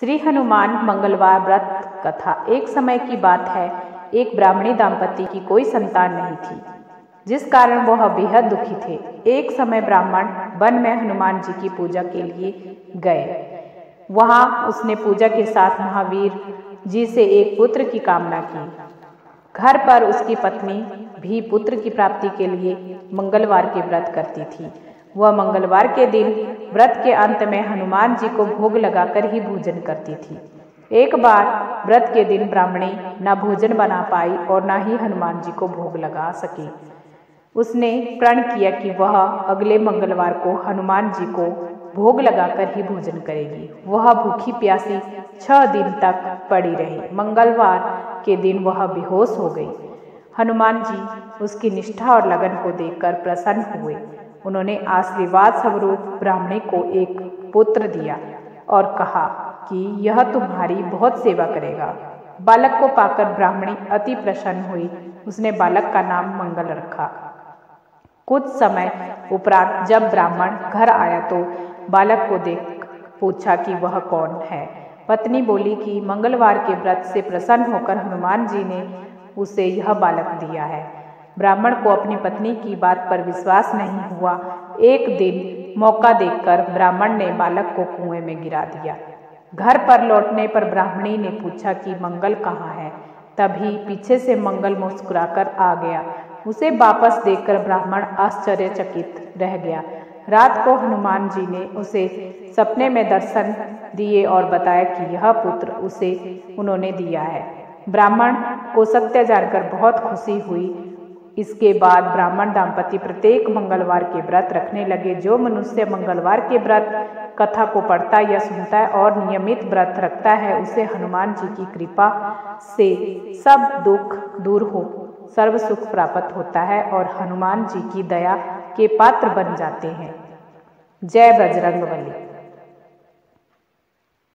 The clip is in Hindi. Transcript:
श्री हनुमान मंगलवार व्रत कथा। एक समय की बात है, एक ब्राह्मणी दाम्पत्य की कोई संतान नहीं थी, जिस कारण वह बेहद दुखी थे। एक समय ब्राह्मण वन में हनुमान जी की पूजा के लिए गए। वहां उसने पूजा के साथ महावीर जी से एक पुत्र की कामना की। घर पर उसकी पत्नी भी पुत्र की प्राप्ति के लिए मंगलवार के व्रत करती थी। वह मंगलवार के दिन व्रत के अंत में हनुमान जी को भोग लगाकर ही भोजन करती थी। एक बार व्रत के दिन ब्राह्मणी न भोजन बना पाई और न ही हनुमान जी को भोग लगा सकी। उसने प्रण किया कि वह अगले मंगलवार को हनुमान जी को भोग लगाकर ही भोजन करेगी। वह भूखी प्यासी 6 दिन तक पड़ी रही। मंगलवार के दिन वह बेहोश हो गई। हनुमान जी उसकी निष्ठा और लगन को देखकर प्रसन्न हुए। उन्होंने आशीर्वाद स्वरूप ब्राह्मणी को एक पुत्र दिया और कहा कि यह तुम्हारी बहुत सेवा करेगा। बालक को पाकर ब्राह्मणी अति प्रसन्न हुई। उसने बालक का नाम मंगल रखा। कुछ समय उपरांत जब ब्राह्मण घर आया तो बालक को देख पूछा कि वह कौन है। पत्नी बोली कि मंगलवार के व्रत से प्रसन्न होकर हनुमान जी ने उसे यह बालक दिया है। ब्राह्मण को अपनी पत्नी की बात पर विश्वास नहीं हुआ। एक दिन मौका देखकर ब्राह्मण ने बालक को कुएं में गिरा दिया। घर पर लौटने पर ब्राह्मणी ने पूछा कि मंगल कहाँ है। तभी पीछे से मंगल मुस्कुराकर आ गया। उसे वापस देखकर ब्राह्मण आश्चर्यचकित रह गया। रात को हनुमान जी ने उसे सपने में दर्शन दिए और बताया कि यह पुत्र उसे उन्होंने दिया है। ब्राह्मण को सत्य जानकर बहुत खुशी हुई। इसके बाद ब्राह्मण दाम्पत्य प्रत्येक मंगलवार के व्रत रखने लगे। जो मनुष्य मंगलवार के व्रत कथा को पढ़ता या सुनता है और नियमित व्रत रखता है, उसे हनुमान जी की कृपा से सब दुख दूर हो सर्व सुख प्राप्त होता है और हनुमान जी की दया के पात्र बन जाते हैं। जय बजरंगबली।